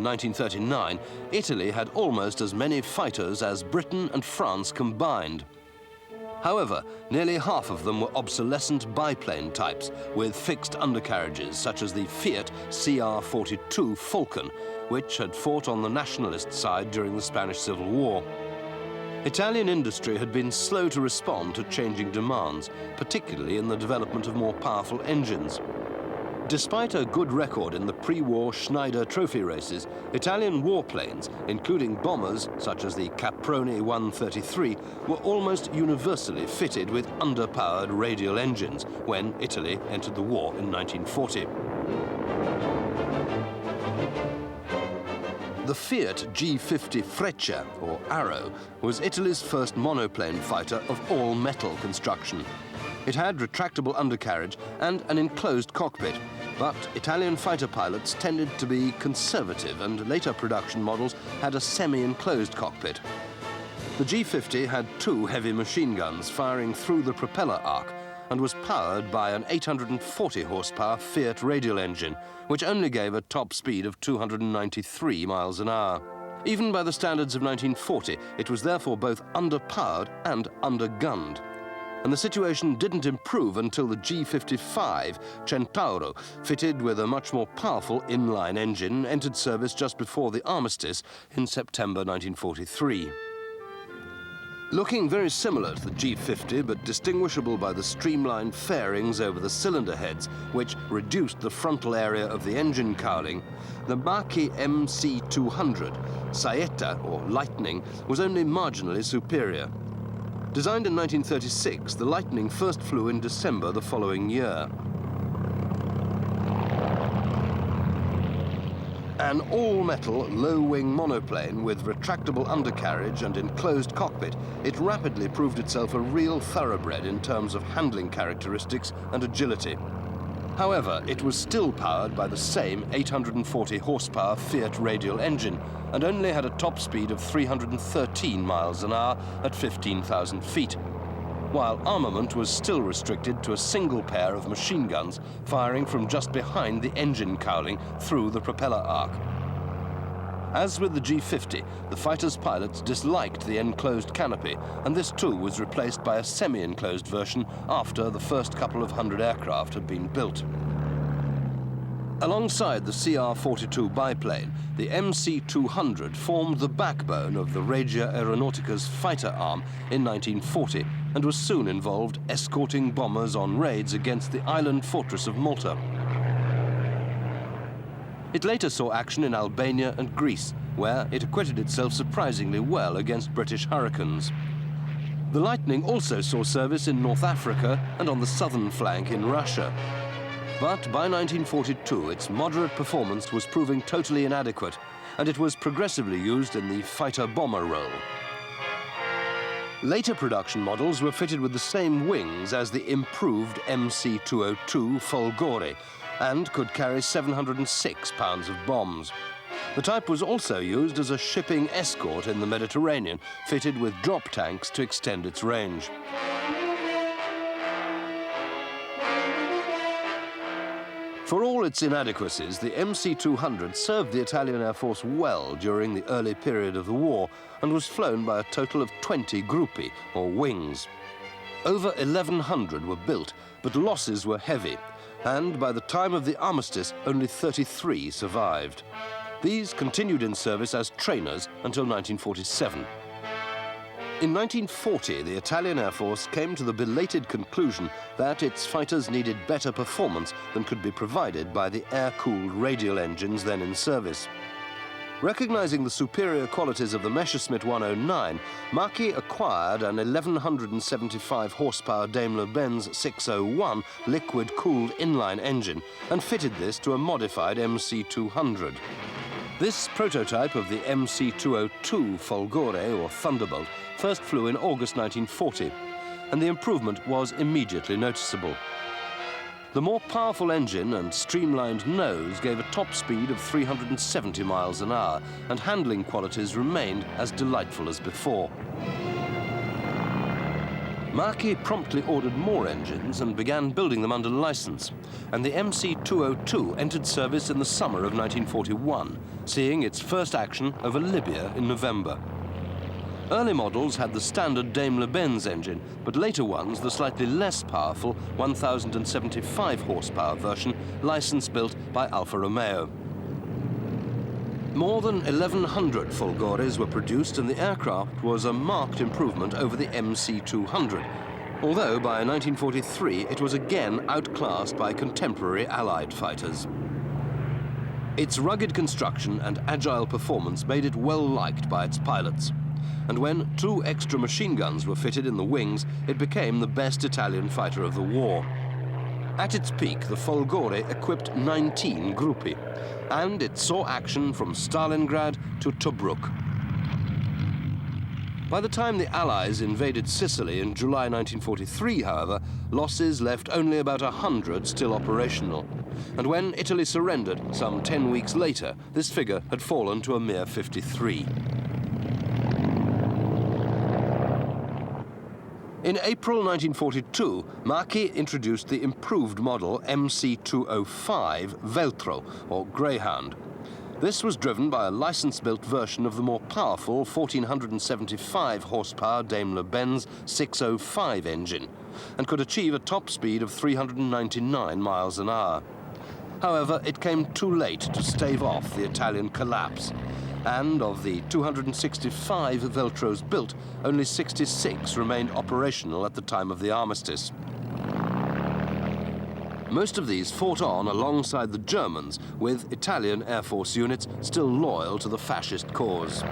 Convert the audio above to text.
in 1939, Italy had almost as many fighters as Britain and France combined. However, nearly half of them were obsolescent biplane types with fixed undercarriages, such as the Fiat CR-42 Falcon, which had fought on the nationalist side during the Spanish Civil War. Italian industry had been slow to respond to changing demands, particularly in the development of more powerful engines. Despite a good record in the pre-war Schneider trophy races, Italian warplanes, including bombers such as the Caproni 133, were almost universally fitted with underpowered radial engines when Italy entered the war in 1940. The Fiat G50 Freccia, or Arrow, was Italy's first monoplane fighter of all-metal construction. It had retractable undercarriage and an enclosed cockpit, but Italian fighter pilots tended to be conservative, and later production models had a semi-enclosed cockpit. The G50 had 2 heavy machine guns firing through the propeller arc and was powered by an 840 horsepower Fiat radial engine, which only gave a top speed of 293 miles an hour. Even by the standards of 1940, it was therefore both underpowered and undergunned. And the situation didn't improve until the G55 Centauro, fitted with a much more powerful inline engine, entered service just before the armistice in September 1943. Looking very similar to the G50, but distinguishable by the streamlined fairings over the cylinder heads, which reduced the frontal area of the engine cowling, the Macchi MC200, Saeta, or Lightning, was only marginally superior. Designed in 1936, the Lightning first flew in December the following year. An all-metal, low-wing monoplane with retractable undercarriage and enclosed cockpit, it rapidly proved itself a real thoroughbred in terms of handling characteristics and agility. However, it was still powered by the same 840 horsepower Fiat radial engine and only had a top speed of 313 miles an hour at 15,000 feet, while armament was still restricted to a single pair of machine guns firing from just behind the engine cowling through the propeller arc. As with the G50, the fighter's pilots disliked the enclosed canopy, and this too was replaced by a semi-enclosed version after the first couple of hundred aircraft had been built. Alongside the CR-42 biplane, the MC-200 formed the backbone of the Regia Aeronautica's fighter arm in 1940 and was soon involved escorting bombers on raids against the island fortress of Malta. It later saw action in Albania and Greece, where it acquitted itself surprisingly well against British Hurricanes. The Lightning also saw service in North Africa and on the southern flank in Russia. But by 1942, its moderate performance was proving totally inadequate, and it was progressively used in the fighter-bomber role. Later production models were fitted with the same wings as the improved MC-202 Folgore and could carry 706 pounds of bombs. The type was also used as a shipping escort in the Mediterranean, fitted with drop tanks to extend its range. For all its inadequacies, the MC-200 served the Italian Air Force well during the early period of the war and was flown by a total of 20 gruppi, or wings. Over 1,100 were built, but losses were heavy, and by the time of the armistice, only 33 survived. These continued in service as trainers until 1947. In 1940, the Italian Air Force came to the belated conclusion that its fighters needed better performance than could be provided by the air-cooled radial engines then in service. Recognizing the superior qualities of the Messerschmitt 109, Macchi acquired an 1,175 horsepower Daimler-Benz 601 liquid-cooled inline engine and fitted this to a modified MC-200. This prototype of the MC-202 Folgore, or Thunderbolt, first flew in August 1940, and the improvement was immediately noticeable. The more powerful engine and streamlined nose gave a top speed of 370 miles an hour, and handling qualities remained as delightful as before. Macchi promptly ordered more engines and began building them under license, and the MC202 entered service in the summer of 1941, seeing its first action over Libya in November. Early models had the standard Daimler-Benz engine, but later ones the slightly less powerful 1,075 horsepower version, license-built by Alfa Romeo. More than 1,100 folgores were produced, and the aircraft was a marked improvement over the MC200, although by 1943 it was again outclassed by contemporary Allied fighters. Its rugged construction and agile performance made it well liked by its pilots, and when 2 extra machine guns were fitted in the wings, it became the best Italian fighter of the war. At its peak, the folgore equipped 19 gruppi, and it saw action from Stalingrad to Tobruk. By the time the Allies invaded Sicily in July 1943, however, losses left only about 100 still operational. And when Italy surrendered some 10 weeks later, this figure had fallen to a mere 53. In April 1942, Macchi introduced the improved model MC205 Veltro, or Greyhound. This was driven by a license-built version of the more powerful 1,475 horsepower Daimler-Benz 605 engine, and could achieve a top speed of 399 miles an hour. However, it came too late to stave off the Italian collapse, and of the 265 Veltros built, only 66 remained operational at the time of the armistice. Most of these fought on alongside the Germans, with Italian Air Force units still loyal to the fascist cause.